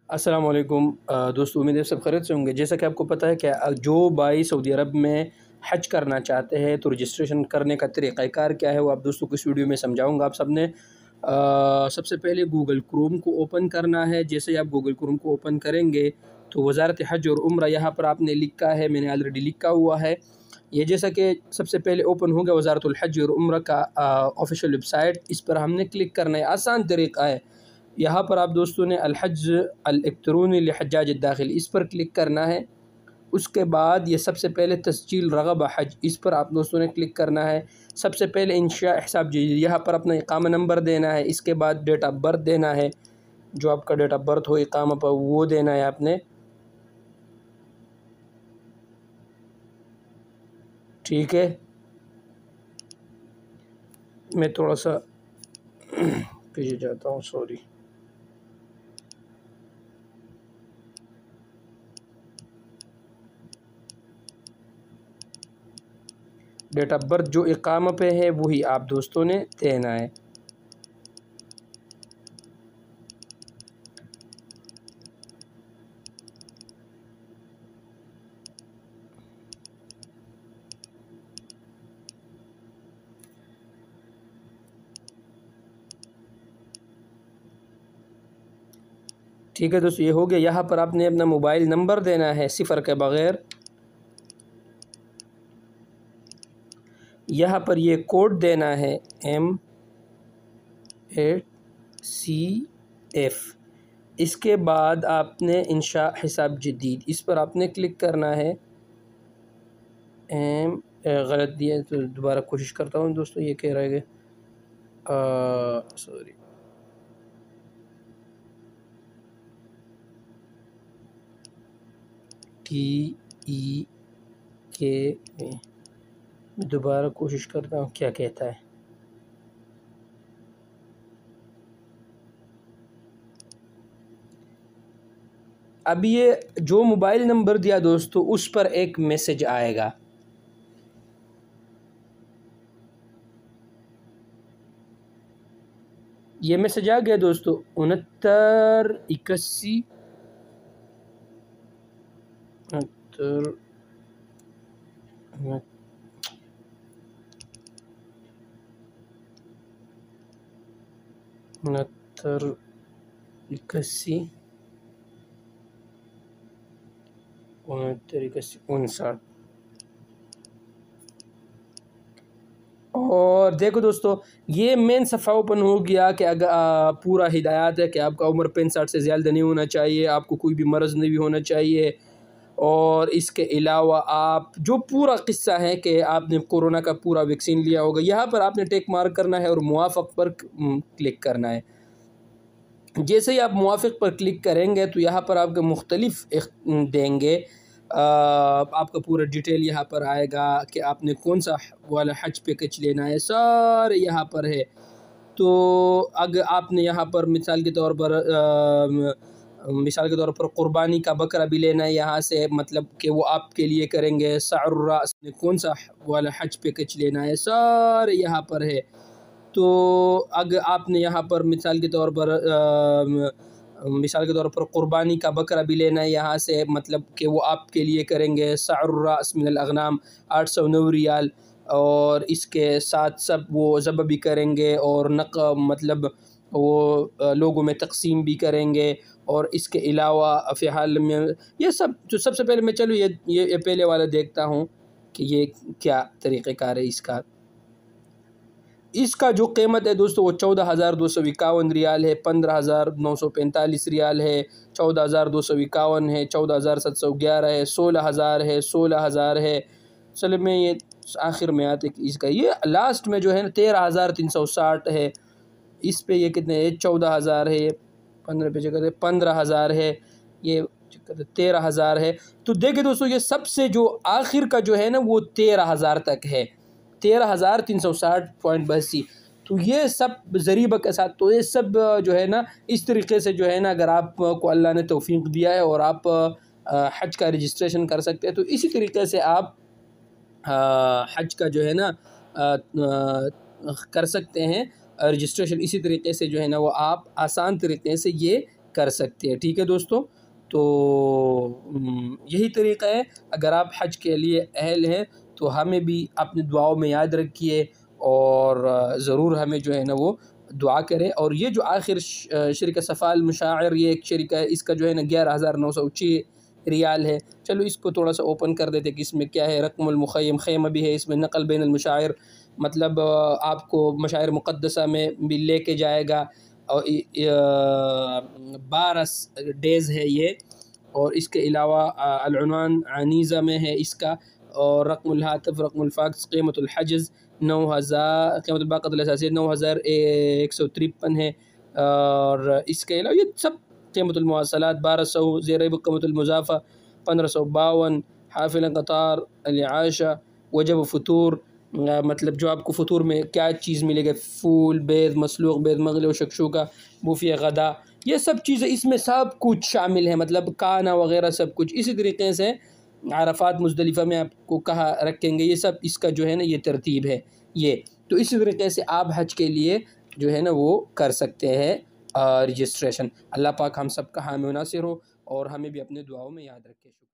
السلام علیکم دوستو، امید ہے سب خیریت سے ہوں گے۔ جیسا کہ آپ کو پتہ ہے کہ جو بھائی سعودی عرب میں حج کرنا چاہتے ہیں تو رجسٹریشن کرنے کا طریقہ کار کیا ہے وہ آپ دوستوں کو اس ویڈیو میں سمجھاؤں گا۔ آپ سب نے سب سے پہلے گوگل کروم کو اوپن کرنا ہے۔ جیسے ہی آپ گوگل کروم کو اوپن کریں گے تو وزارت حج اور عمرہ یہاں پر آپ نے لکھا ہے، میں نے آلریڈی لکھا ہوا ہے یہ۔ جیسا کہ سب سے پہلے اوپن ہوگا وزارت الحج اور عمرہ کا آفیشیل ویب سائٹ، اس پر ہم نے کلک کرنا ہے۔ آسان طریقہ ہے، یہاں پر آپ دوستوں نے الحج الیکٹرونی لحجاج الداخل اس پر کلک کرنا ہے۔ اس کے بعد یہ سب سے پہلے تسجیل رغب حج اس پر آپ دوستوں نے کلک کرنا ہے۔ سب سے پہلے انشاء حساب جدید یہاں پر اپنا اقامہ نمبر دینا ہے۔ اس کے بعد ڈیٹ آف برتھ دینا ہے، جو آپ کا ڈیٹ آف برتھ ہو اقامہ پر وہ دینا ہے آپ نے، ٹھیک ہے۔ میں تھوڑا سا پیچھے جاتا ہوں، سوری۔ ڈیٹ آف برتھ جو اقامہ پہ ہے وہی آپ دوستوں نے دینا ہے۔ ٹھیک ہے دوستو، یہ ہو گیا۔ یہاں پر آپ نے اپنا موبائل نمبر دینا ہے صفر کے بغیر۔ یہاں پر یہ کوڈ دینا ہے M8CF۔ اس کے بعد آپ نے انشاء حساب جدید اس پر آپ نے کلک کرنا ہے۔ غلط دیا تو دوبارہ کوشش کرتا ہوں دوستو، یہ کہہ رہے گا سوری، TEK دوبارہ کوشش کرتا ہوں کیا کہتا ہے۔ اب یہ جو موبائل نمبر دیا دوستو اس پر ایک میسج آئے گا، یہ میسج آ گیا دوستو 6981 6981 اور دیکھو دوستو یہ مین صفحہ اوپن ہو گیا کہ اگر پورا ہدایات ہے کہ آپ کا عمر 65 سے زیادہ نہیں ہونا چاہیے، آپ کو کوئی بھی مرض نہیں ہونا چاہیے، اور اس کے علاوہ آپ جو پورا قصہ ہے کہ آپ نے کورونا کا پورا ویکسین لیا ہوگا۔ یہاں پر آپ نے ٹیک مارک کرنا ہے اور موافق پر کلک کرنا ہے۔ جیسے ہی آپ موافق پر کلک کریں گے تو یہاں پر آپ کے مختلف دیں گے، آپ کا پورا ڈیٹیل یہاں پر آئے گا کہ آپ نے کون سا والا حج پیکج لینا ہے، سارے یہاں پر ہے۔ تو اگر آپ نے یہاں پر مثال کے طور پر قربانی کا بکرا بھی لینا ہے یہاں سے، مطلب کہ وہ آپ کے لیے کریں گے۔ سعر الراس نے کون سا والا حج پیکج لینا ہے، سارے یہاں پر ہے۔ تو اگر آپ نے یہاں پر مثال کے طور پر قربانی کا بکرا بھی لینا ہے یہاں سے، مطلب کہ وہ آپ کے لیے کریں گے سعر الراس من الاغنام 809 ریال، اور اس کے ساتھ سب وہ ذبح بھی کریں گے اور مطلب وہ لوگوں میں تقسیم بھی کریں گے۔ اور اس کے علاوہ فی حال میں یہ سب سے پہلے میں چلو یہ پہلے والا دیکھتا ہوں کہ یہ کیا طریقہ کار ہے اس کا جو قیمت ہے دوستو وہ 14,251 ریال ہے، 15,945 ریال ہے، 14,251 ہے، 14,711 ہے، 16,000 ہے، 16,000 ہے۔ چلے میں یہ آخر میں آتے کہ اس کا یہ لاسٹ میں جو ہے نا 13,360 ہے۔ اس پہ یہ کتنے ہے، 14,000 ہے، 15 پہ چکر ہے 15,000 ہے، یہ 13,000 ہے۔ تو دیکھیں دوستو یہ سب سے جو آخر کا جو ہے نا وہ 13,000 تک ہے، 13,360.82۔ تو یہ سب ضریبہ کے ساتھ، تو یہ سب جو ہے نا اس طریقے سے جو ہے نا اگر آپ کو اللہ نے توفیق دیا ہے اور آپ حج کا رجسٹریشن کر سکتے ہیں تو اسی طریقے سے آپ حج کا جو ہے نا کر سکتے ہیں رجسٹریشن۔ اسی طریقے سے جو ہے نا وہ آپ آسان طریقے سے یہ کر سکتے ہیں. ٹھیک ہے دوستوں، تو یہی طریقہ ہے. اگر آپ حج کے لیے اہل ہیں تو ہمیں بھی اپنے دعاؤں میں یاد رکھیے، اور ضرور ہمیں جو ہے نا وہ دعا کرے. اور یہ جو آخر شرکہ صفا المشاعر، یہ ایک شرکہ ہے، اس کا جو ہے نا 11,906 ریال ہے. چلو اس کو تھوڑا سا اوپن کر دیتے کہ اس میں کیا ہے. رقم المخیم، خیمہ بھی ہے اس میں، نقل بین المشاعر، مطلب آپ کو مشاعر مقدسہ میں بھی لے کے جائے گا، اور 12 ڈیز ہے یہ. اور اس کے علاوہ العنوان عنیزہ میں ہے اس کا، اور رقم الہاتف، رقم الفاکس، قیمت الحجز 9,000، قیمت الباقۃ الاساسیہ 9,153 ہے. اور اس کے علاوہ یہ سب قیمت المواصلات 1200، زیر قیمت المضافہ 1552، حافل قطار، الاعاشہ، وجب فطور، مطلب جو آپ کو فطور میں کیا چیز ملے گا، پھول، بیض، مسلوق بیض، مغلي و شکشوکہ، بوفیہ غدا، یہ سب چیزیں اس میں سب کچھ شامل ہے، مطلب کانا وغیرہ سب کچھ. اسی طریقے سے عرفات مزدلفہ میں آپ کو کہاں رکھیں گے، یہ سب اس کا جو ہے نا یہ ترتیب ہے یہ. تو اسی طریقے سے آپ حج کے لیے جو ہے نا وہ کر سکتے ہیں رجسٹریشن. اللہ پاک ہم سب کا حامی و ناصر ہو، اور ہمیں بھی اپنے دعاؤں میں یاد رکھے. شکریہ.